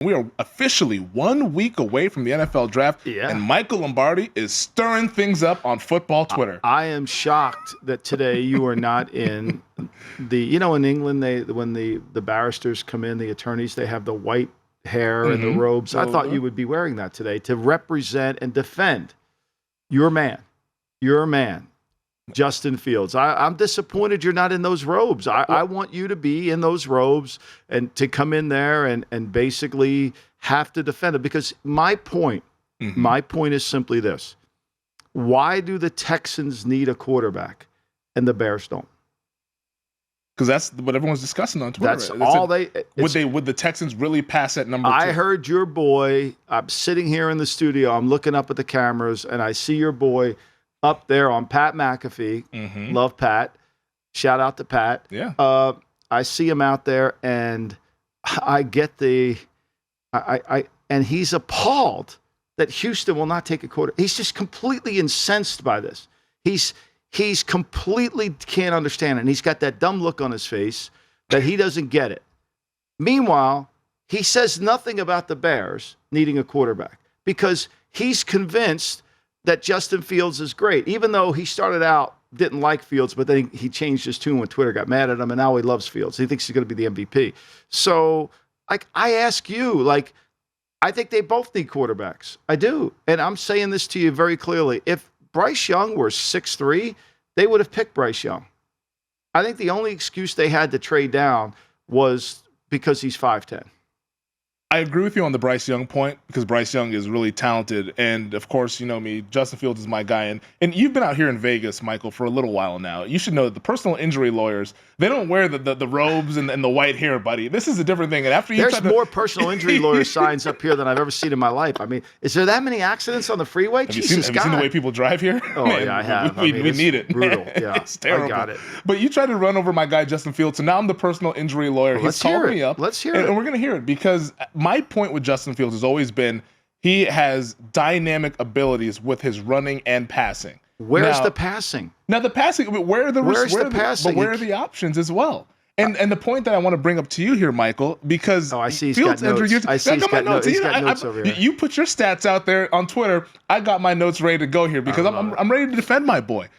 We are officially 1 week away from the NFL draft, and Michael Lombardi is stirring things up on football Twitter. I am shocked that today you are not in in England, when the barristers come in, the attorneys, they have the white hair and the robes. I thought you would be wearing that today to represent and defend your man, Justin Fields. I'm disappointed you're not in those robes. I want you to be in those robes and to come in there and basically have to defend it. Because my point is simply this. Why do the Texans need a quarterback and the Bears don't? Because that's what everyone's discussing on Twitter. That's all would the Texans really pass at number 2? I heard your boy. I'm sitting here in the studio. I'm looking up at the cameras, and I see your boy up there on Pat McAfee. Love Pat. Shout out to Pat. Yeah. I see him out there, and I get and he's appalled that Houston will not take a quarter. He's just completely incensed by this. He's completely can't understand it. And he's got that dumb look on his face that he doesn't get it. Meanwhile, he says nothing about the Bears needing a quarterback because he's convinced that Justin Fields is great, even though he started out, didn't like Fields, but then he changed his tune when Twitter got mad at him, and now he loves Fields. He thinks he's going to be the MVP. So, I ask you, I think they both need quarterbacks. I do. And I'm saying this to you very clearly. If Bryce Young were 6'3", they would have picked Bryce Young. I think the only excuse they had to trade down was because he's 5'10". I agree with you on the Bryce Young point because Bryce Young is really talented. And, of course, you know me, Justin Fields is my guy. And you've been out here in Vegas, Michael, for a little while now. You should know that the personal injury lawyers, they don't wear the robes and the white hair, buddy. This is a different thing. And after There's more personal injury lawyer signs up here than I've ever seen in my life. I mean, is there that many accidents on the freeway? Have you seen the way people drive here? Oh, man, yeah, I have. We need it. Brutal. Yeah, it's terrible. I got it. But you tried to run over my guy, Justin Fields. So now I'm the personal injury lawyer. Well, He's called me up. Let's hear it. And we're going to hear it because my point with Justin Fields has always been he has dynamic abilities with his running and passing. Where's the passing? Now the passing, where's the passing? But where are the options as well? And the point that I want to bring up to you here, Michael, because I see he's Fields got notes. I see he's got notes. He's got notes over here. You put your stats out there on Twitter. I got my notes ready to go here because I'm ready to defend my boy.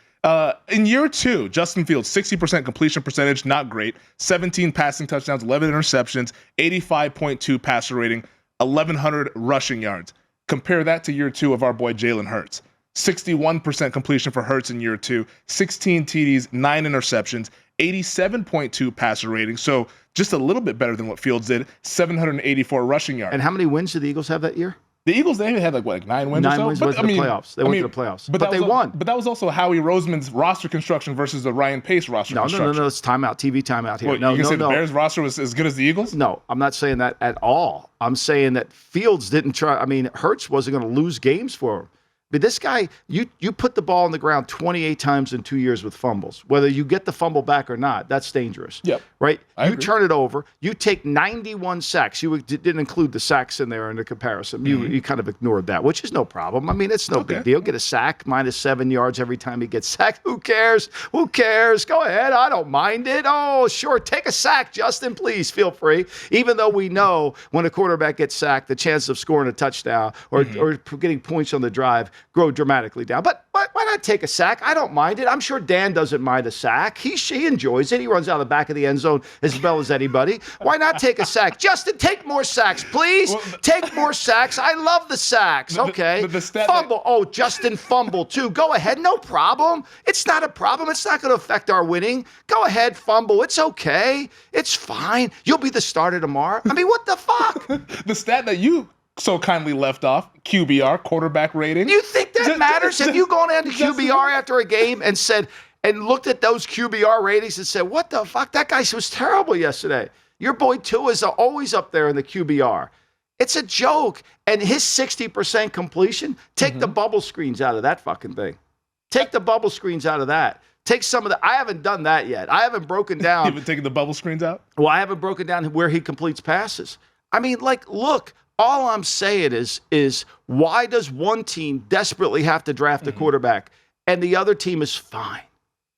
In year 2, Justin Fields, 60% completion percentage, not great. 17 passing touchdowns, 11 interceptions, 85.2 passer rating, 1,100 rushing yards. Compare that to year 2 of our boy Jalen Hurts. 61% completion for Hurts in year 2, 16 TDs, 9 interceptions, 87.2 passer rating. So just a little bit better than what Fields did, 784 rushing yards. And how many wins did the Eagles have that year? The Eagles, they had 9 wins or so? 9 wins went to the playoffs. They went to the playoffs. But they won. But that was also Howie Roseman's roster construction versus the Ryan Pace roster construction. No. It's timeout. TV timeout here. You can say the Bears roster was as good as the Eagles? No, I'm not saying that at all. I'm saying that Fields didn't try. I mean, Hurts wasn't going to lose games for him. But this guy, you put the ball on the ground 28 times in 2 years with fumbles. Whether you get the fumble back or not, that's dangerous. Yep. Right? You turn it over. You take 91 sacks. You didn't include the sacks in there in the comparison. You kind of ignored that, which is no problem. I mean, it's no big deal. Get a sack, minus 7 yards every time he gets sacked. Who cares? Who cares? Go ahead. I don't mind it. Oh, sure. Take a sack, Justin. Please feel free. Even though we know when a quarterback gets sacked, the chance of scoring a touchdown or getting points on the drive grow dramatically down. But why not take a sack? I don't mind it. I'm sure Dan doesn't mind a sack. He enjoys it. He runs out of the back of the end zone as well as anybody. Why not take a sack? Justin, take more sacks, please. Take more sacks. I love the sacks. Okay. Fumble. Justin fumble too. Go ahead. No problem. It's not a problem. It's not going to affect our winning. Go ahead, fumble. It's okay. It's fine. You'll be the starter tomorrow. I mean, what the fuck? The stat that you so kindly left off, QBR, quarterback rating. You think that matters? Have you gone into QBR after a game and looked at those QBR ratings and said, what the fuck? That guy was terrible yesterday. Your boy Tua is always up there in the QBR. It's a joke. And his 60% completion, take the bubble screens out of that fucking thing. Take the bubble screens out of that. Take some of the. I haven't done that yet. I haven't broken down. You haven't taken the bubble screens out? Well, I haven't broken down where he completes passes. I mean, look, all I'm saying is why does one team desperately have to draft a quarterback and the other team is fine?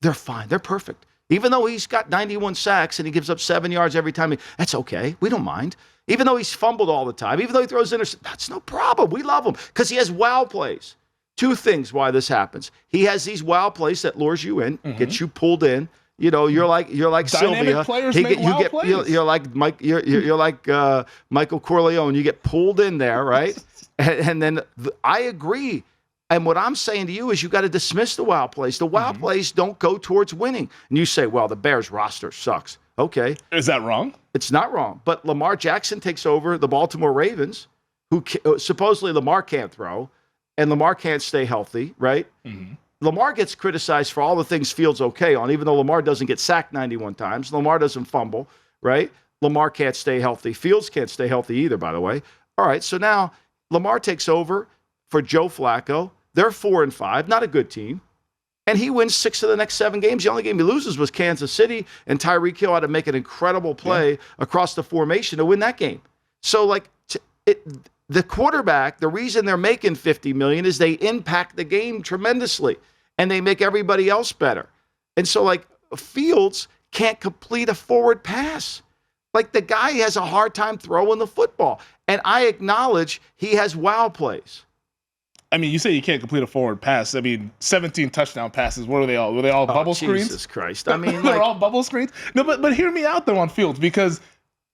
They're fine. They're perfect. Even though he's got 91 sacks and he gives up 7 yards every time, that's okay. We don't mind. Even though he's fumbled all the time, even though he throws interceptions, that's no problem. We love him because he has wow plays. Two things why this happens. He has these wow plays that lures you in, gets you pulled in. You know, you're like Dynamic Sylvia. Players make wow plays. You're like Mike. You're like Michael Corleone. You get pulled in there, right? and then I agree. And what I'm saying to you is you got to dismiss the wow plays. The wow plays don't go towards winning. And you say, well, the Bears roster sucks. Okay. Is that wrong? It's not wrong. But Lamar Jackson takes over the Baltimore Ravens, who supposedly Lamar can't throw, and Lamar can't stay healthy, right? Lamar gets criticized for all the things Fields okay on, even though Lamar doesn't get sacked 91 times. Lamar doesn't fumble, right? Lamar can't stay healthy. Fields can't stay healthy either, by the way. All right, so now Lamar takes over for Joe Flacco. They're 4-5, not a good team. And he wins 6 of the next 7 games. The only game he loses was Kansas City, and Tyreek Hill had to make an incredible play across the formation to win that game. So, like, the quarterback, the reason they're making $50 million is they impact the game tremendously, and they make everybody else better. And so, like, Fields can't complete a forward pass. Like, the guy has a hard time throwing the football. And I acknowledge he has wow plays. I mean, you say you can't complete a forward pass. I mean, 17 touchdown passes. What are they all? Were they all bubble screens? Jesus Christ. I mean, they're all bubble screens. No, but hear me out, though, on Fields, because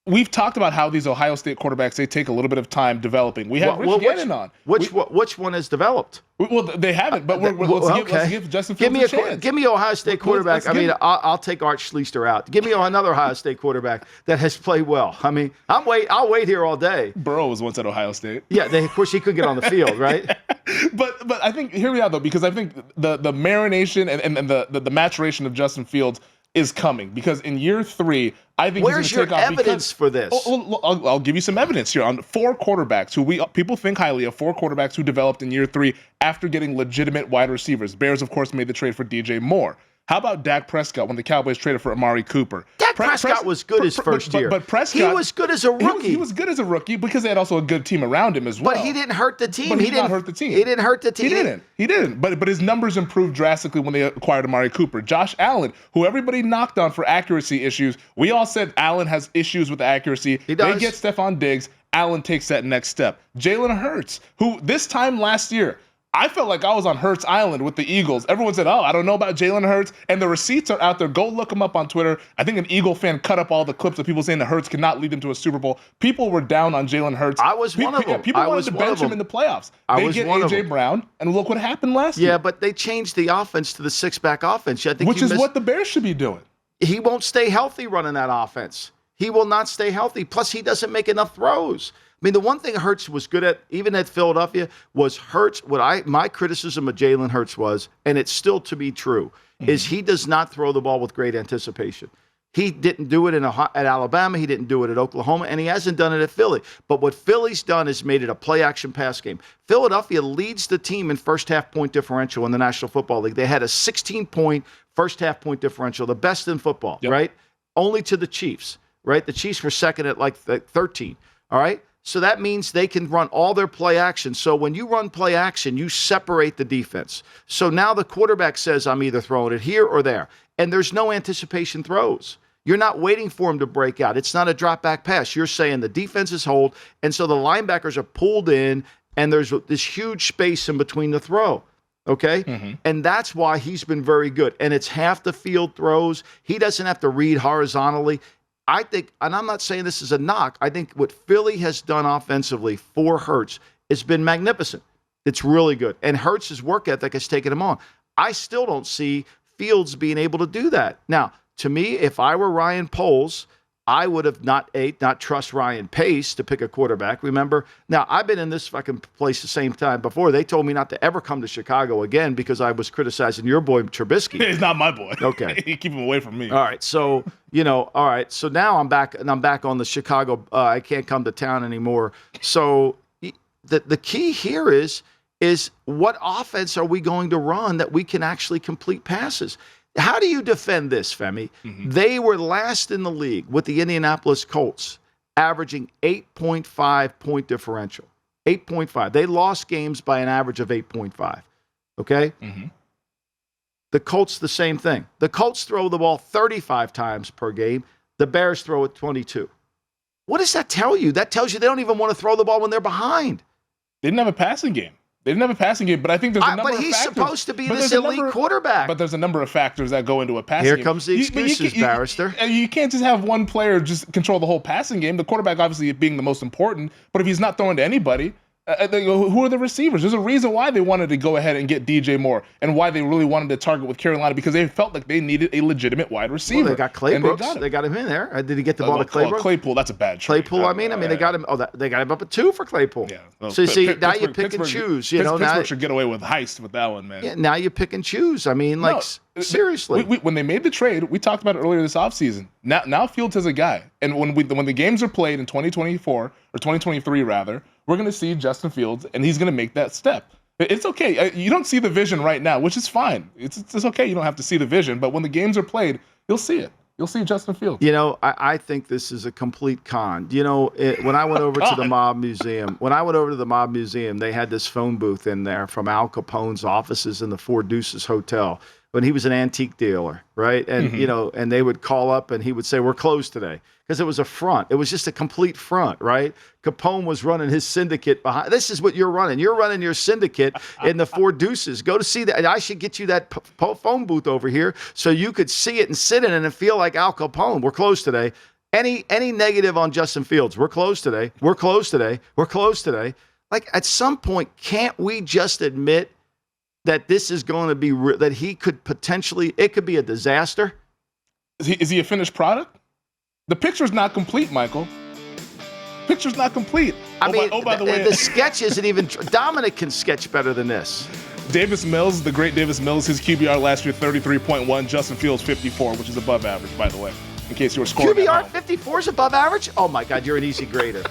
we've talked about how these Ohio State quarterbacks, they take a little bit of time developing. We have Rich Gannon on. Which one has developed? Well, they haven't, but let's give Justin Fields a chance. Give me Ohio State quarterback. I'll take Art Schlichter out. Give me another Ohio State quarterback that has played well. I mean, I'll wait here all day. Burrow was once at Ohio State. Yeah, of course he couldn't get on the field, right? But I think, hear me out, though, because I think the marination and the maturation of Justin Fields is coming, because in year 3, I think where's he's going to take off. Where's your evidence for this? I'll give you some evidence here on 4 quarterbacks who people think highly of, 4 quarterbacks who developed in year 3 after getting legitimate wide receivers. Bears, of course, made the trade for DJ Moore. How about Dak Prescott when the Cowboys traded for Amari Cooper? Dak Prescott was good his first year. But Prescott, he was good as a rookie. He was good as a rookie because they had also a good team around him as well. But he didn't hurt the team. But he didn't hurt the team. He didn't hurt the team. He didn't. But his numbers improved drastically when they acquired Amari Cooper. Josh Allen, who everybody knocked on for accuracy issues, we all said Allen has issues with accuracy. He does. They get Stephon Diggs. Allen takes that next step. Jalen Hurts, who this time last year, I felt like I was on Hurts Island with the Eagles. Everyone said, I don't know about Jalen Hurts. And the receipts are out there. Go look them up on Twitter. I think an Eagle fan cut up all the clips of people saying that Hurts cannot lead them to a Super Bowl. People were down on Jalen Hurts. I was one of them. People wanted to bench him in the playoffs. They get A.J. Brown, and look what happened last year. Yeah, but they changed the offense to the 6-back offense. Which is what the Bears should be doing. He won't stay healthy running that offense. He will not stay healthy. Plus, he doesn't make enough throws. I mean, the one thing Hurts was good at, even at Philadelphia, was Hurts. My criticism of Jalen Hurts was, and it's still to be true, is he does not throw the ball with great anticipation. He didn't do it at Alabama. He didn't do it at Oklahoma, and he hasn't done it at Philly. But what Philly's done is made it a play-action pass game. Philadelphia leads the team in first-half point differential in the National Football League. They had a 16-point first-half point differential, the best in football, right? Only to the Chiefs, right? The Chiefs were second at like 13, all right? So that means they can run all their play action. So when you run play action, you separate the defense. So now the quarterback says, I'm either throwing it here or there. And there's no anticipation throws. You're not waiting for him to break out. It's not a drop back pass. You're saying the defense is hold. And so the linebackers are pulled in, and there's this huge space in between the throw. Okay? And that's why he's been very good. And it's half the field throws. He doesn't have to read horizontally. I think, and I'm not saying this is a knock, I think what Philly has done offensively for Hurts has been magnificent. It's really good. And Hurts' work ethic has taken him on. I still don't see Fields being able to do that. Now, to me, if I were Ryan Poles, I would have not trust Ryan Pace to pick a quarterback. Remember? Now, I've been in this fucking place the same time before. They told me not to ever come to Chicago again because I was criticizing your boy Trubisky. He's not my boy. Okay. Keep him away from me. All right. So, So now I'm back, and I'm back on the Chicago. I can't come to town anymore. So the key here is what offense are we going to run that we can actually complete passes? How do you defend this, Femi? They were last in the league with the Indianapolis Colts, averaging 8.5 point differential. 8.5. They lost games by an average of 8.5. Okay? The Colts, the same thing. The Colts throw the ball 35 times per game. The Bears throw it 22. What does that tell you? That tells you they don't even want to throw the ball when they're behind. They didn't have a passing game. But I think there's a number of factors. But he's supposed to be this elite quarterback. But there's a number of factors that go into a passing game. Here comes the excuses, Barrister. You can't just have one player just control the whole passing game. The quarterback obviously being the most important, but if he's not throwing to anybody, who are the receivers? There's a reason why they wanted to go ahead and get DJ Moore and why they really wanted to target with Carolina, because they felt like they needed a legitimate wide receiver. Well, they got Claybrooks. They got him in there. Did he get the ball to Claypool? Claypool, that's a bad trade. Claypool, they got him. They got him up at 2 for Claypool. Yeah. Well, so see, now you pick and choose. Pittsburgh should get away with heist with that one, man. Yeah, now you pick and choose. I mean, seriously. When they made the trade, we talked about it earlier this offseason. Now Fields is a guy, and when the games are played in 2024 or 2023 rather, we're going to see Justin Fields, and he's going to make that step. It's okay. You don't see the vision right now, which is fine. It's okay. You don't have to see the vision, but when the games are played, you'll see it. You'll see Justin Fields. I think this is a complete con. When I went over to the Mob Museum, they had this phone booth in there from Al Capone's offices in the Four Deuces Hotel when he was an antique dealer, right? And, and they would call up and he would say, we're closed today. Because it was a front. It was just a complete front, right? Capone was running his syndicate behind. This is what you're running. You're running your syndicate in the Four Deuces. Go to see that. I should get you that phone booth over here so you could see it and sit in it and feel like Al Capone. We're closed today. Any negative on Justin Fields? We're closed today. We're closed today. We're closed today. Like, at some point, can't we just admit that this is going to be that he could potentially, it could be a disaster? Is he a finished product? The picture's not complete, Michael. Picture's not complete. By the way, the sketch isn't even. Dominic can sketch better than this. Davis Mills, the great Davis Mills, his QBR last year 33.1. Justin Fields 54, which is above average, by the way. In case you were scoring. QBR 54 is above average. Oh my God, you're an easy grader.